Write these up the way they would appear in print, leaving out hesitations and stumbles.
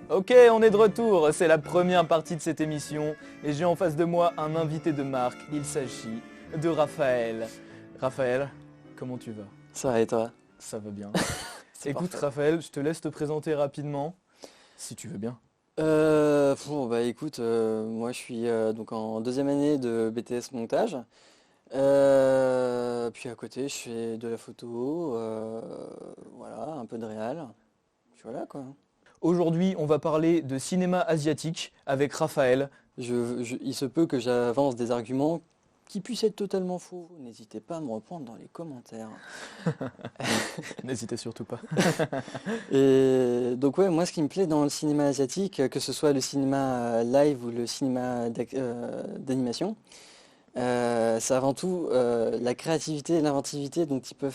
Ok, on est de retour, c'est la première partie de cette émission et j'ai en face de moi un invité de marque, il s'agit de Raphaël. Raphaël, comment tu vas? Ça va et toi? Ça va bien. C'est Écoute parfait. Raphaël, je te laisse te présenter rapidement, si tu veux bien. Écoute, moi je suis donc en deuxième année de BTS montage. Puis à côté je fais de la photo, voilà, un peu de réal. Puis voilà quoi. Aujourd'hui, on va parler de cinéma asiatique avec Raphaël. Il se peut que j'avance des arguments qui puissent être totalement faux. N'hésitez pas à me reprendre dans les commentaires. N'hésitez surtout pas. Et donc ouais, moi ce qui me plaît dans le cinéma asiatique, que ce soit le cinéma live ou le cinéma d'animation, c'est avant tout la créativité et l'inventivité dont ils peuvent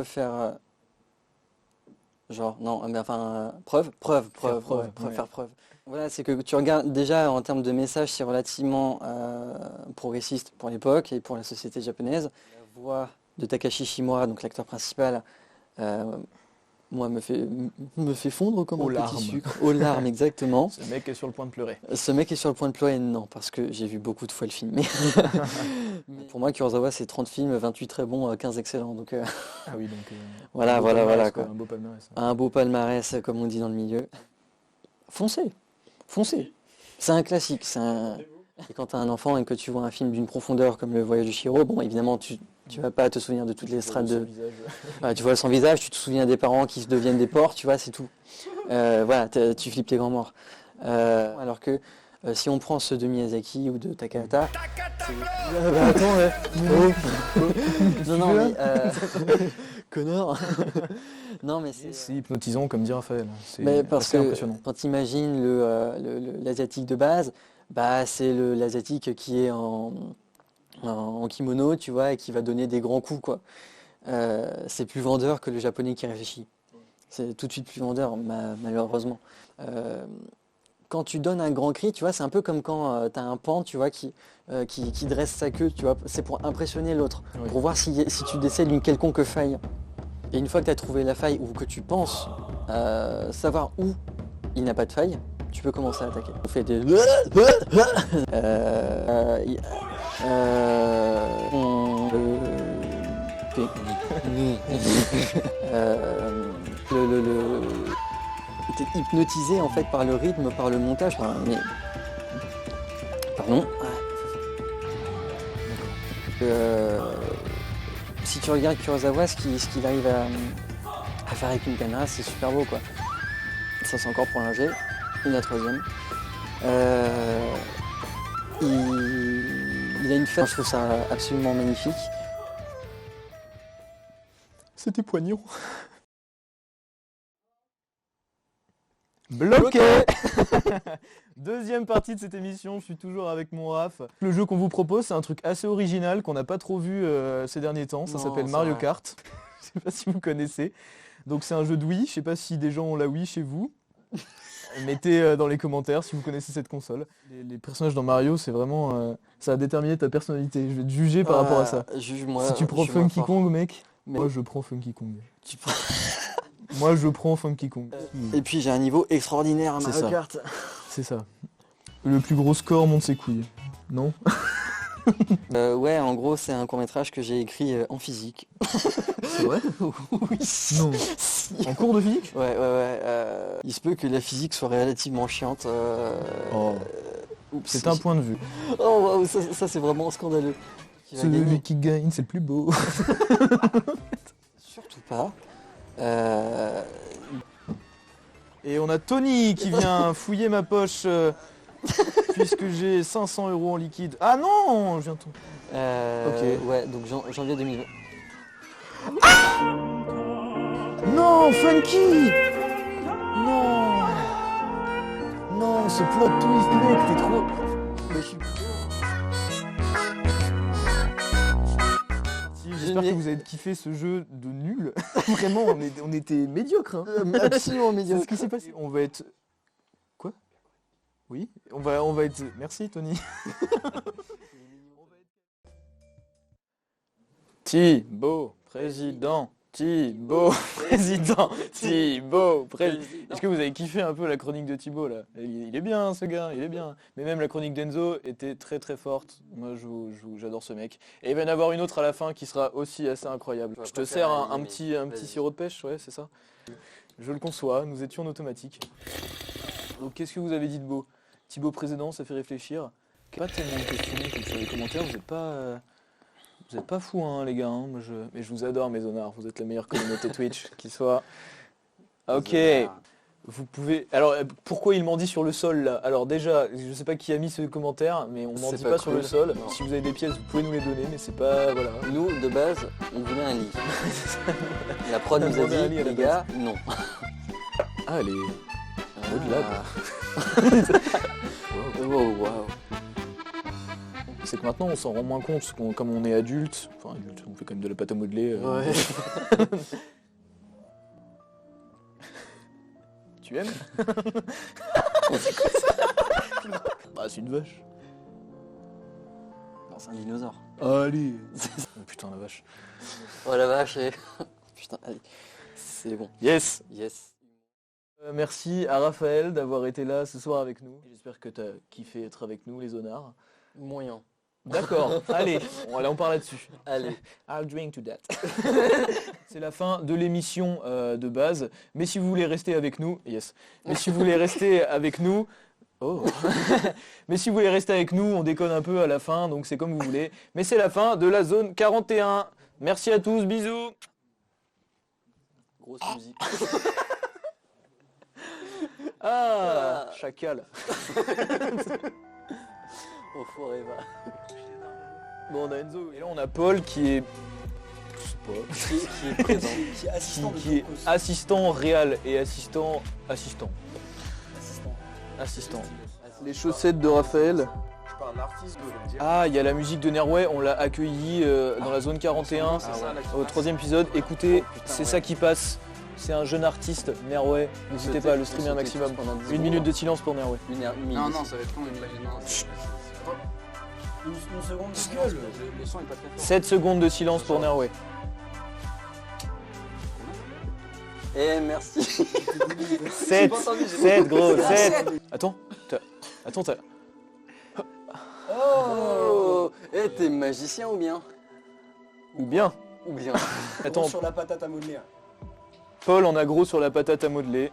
faire faire preuve. Voilà, c'est que tu regardes déjà en termes de message, c'est relativement progressiste pour l'époque et pour la société japonaise. La voix de Takashi Shimura, donc l'acteur principal, moi me fait fondre comme Aux un larmes. petit sucre. Aux larmes, exactement. Ce mec est sur le point de pleurer. Ce mec est sur le point de pleurer, non, parce que j'ai vu beaucoup de fois le film. Mais pour moi, Kurosawa, c'est 30 films, 28 très bons, 15 excellents. Donc Ah oui, donc voilà, un beau voilà, palmarès, quoi. Un beau palmarès. Un beau palmarès, comme on dit dans le milieu. Foncez, foncez. C'est un classique. Et quand tu as un enfant et que tu vois un film d'une profondeur comme Le Voyage de Chihiro, bon, évidemment, tu vas pas te souvenir de toutes les strates de... tu vois son visage, tu te souviens des parents qui se deviennent des porcs, tu vois, c'est tout. Voilà, tu flippes tes grands morts. Alors que si on prend ceux de Miyazaki ou de Takahata... attends, ouais. Non, non, mais... Connard. Non, mais C'est hypnotisant comme dit Raphaël. Mais parce assez que impressionnant. quand tu imagines l'asiatique de base, bah c'est l'asiatique qui est en kimono, tu vois, et qui va donner des grands coups, quoi. C'est plus vendeur que le japonais qui réfléchit. C'est tout de suite plus vendeur, malheureusement. Quand tu donnes un grand cri, tu vois, c'est un peu comme quand tu as un paon, tu vois, qui dresse sa queue, tu vois, c'est pour impressionner l'autre, Oui. pour voir si tu décèles une quelconque faille. Et une fois que tu as trouvé la faille ou que tu penses savoir où il n'a pas de faille, tu peux commencer à attaquer. On fait des... T'es hypnotisé en fait par le rythme, par le montage. Pardon. Si tu regardes Kurosawa, ce qu'il arrive à faire avec une caméra, c'est super beau, quoi. Ça, c'est encore pour l'ingé. Et la troisième. Il a une face, je trouve ça absolument magnifique. C'était poignant. Bloqué. Deuxième partie de cette émission, je suis toujours avec mon Raph. Le jeu qu'on vous propose, c'est un truc assez original qu'on n'a pas trop vu ces derniers temps. Ça s'appelle Mario Kart. Je sais pas si vous connaissez. Donc c'est un jeu de Wii. Je sais pas si des gens ont la Wii chez vous. Mettez dans les commentaires si vous connaissez cette console. Les personnages dans Mario, c'est vraiment... ça a déterminé ta personnalité. Je vais te juger par rapport à ça. Juge-moi. Si tu prends Funky Kong, mec, Mais... moi je prends Funky Kong. Moi je prends Funky Kong. Et puis j'ai un niveau extraordinaire à Mario Kart. C'est ça. Le plus gros score monte ses couilles. Non? Ouais, en gros, c'est un court-métrage que j'ai écrit en physique. C'est vrai? Oui. Non. En cours de physique? Ouais. Il se peut que la physique soit relativement chiante. C'est un point de vue. Oh, wow, ça c'est vraiment scandaleux. Celui qui gagne, c'est le plus beau. Surtout pas. Et on a Tony qui vient fouiller ma poche puisque j'ai 500 € en liquide. Ah non, je viens tout. Ok. Ouais, donc janvier 2020. Non, Funky. Non. Non, ce plot twist, mec, t'es trop... Mais je suis... J'espère que vous avez kiffé ce jeu de nul. Vraiment, on était médiocres. Hein. Absolument médiocre. C'est ce qui s'est passé. On va être... Quoi? Oui, on va être... Merci Tony. Thibaut, président. Thibaut, président. Thibaut, président. Est-ce que vous avez kiffé un peu la chronique de Thibaut là? Il est bien ce gars, il est bien. Mais même la chronique d'Enzo était très très forte. Moi j'adore ce mec. Et il va y en avoir une autre à la fin qui sera aussi assez incroyable. Je te sers un petit sirop de pêche, ouais c'est ça. Je le conçois, nous étions en automatique. Donc qu'est-ce que vous avez dit de beau? Thibaut président, ça fait réfléchir. Pas tellement de questions sur les commentaires, vous êtes pas fous hein les gars, hein. Mais je vous adore mes honnards, vous êtes la meilleure communauté Twitch qui soit. Ok, vous pouvez... Alors pourquoi il mendie sur le sol là? Alors déjà, je sais pas qui a mis ce commentaire, mais on mendie pas sur le sol. Non. Si vous avez des pièces, vous pouvez nous les donner, mais c'est pas... Voilà. Nous, de base, on voulait un lit. Et la prod nous a dit, les gars, non. Ah, elle est au-delà. Wow. C'est que maintenant on s'en rend moins compte, parce comme on est adulte, on fait quand même de la pâte à modeler. Ouais. Tu aimes? Bah c'est une vache. Non, c'est un dinosaure. Allez. Oh putain la vache. Oh la vache, putain, allez. C'est bon. Yes. Merci. Merci à Raphaël d'avoir été là ce soir avec nous. J'espère que t'as kiffé être avec nous les honnards. Moyen. D'accord, allez, on part là-dessus. Allez. I'll drink to that. C'est la fin de l'émission de base. Mais si vous voulez rester avec nous, yes. Mais si vous voulez rester avec nous, oh. Mais si vous voulez rester avec nous, on déconne un peu à la fin, donc c'est comme vous voulez. Mais c'est la fin de la zone 41. Merci à tous, bisous. Grosse musique. Chacal. Au fourré, va. Bon, on a Enzo. Et là, on a Paul qui est... Qui est présent. Qui est assistant qui est assistant réel et assistant. Les chaussettes de Raphaël. Je suis pas un artiste, je veux le dire. Ah, il y a la musique de Nerway, on l'a accueilli dans la zone 41 au 3e épisode. Écoutez, c'est ça qui passe. C'est un jeune artiste, Nerway. N'hésitez pas à le streamer un maximum. Une minute de silence pour Nerway. Non, ça va être long. Une seconde de silence, le son est pas très fort. 7 secondes de silence pour Nerway. Eh, merci. 7 gros, 7. Attends, t'as... Oh. Eh, t'es magicien ou bien? Ou bien. Attends, Sur la patate à modeler. Paul en a gros sur la patate à modeler.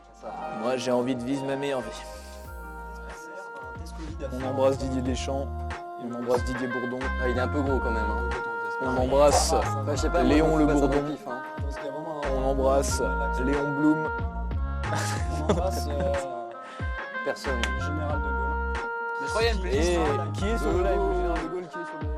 Moi j'ai envie de vivre ma meilleure vie. On embrasse Didier Deschamps, on embrasse Didier Bourdon, Ah, il est un peu gros quand même. Hein. on embrasse Enfin, je sais pas, Léon moi, Le je trouve pas ça Bourdon. mon pif, hein. On embrasse Léon Blum. On embrasse Personne. Général de Gaulle. Et qui est sur le live? Le général de Gaulle qui est sur le live?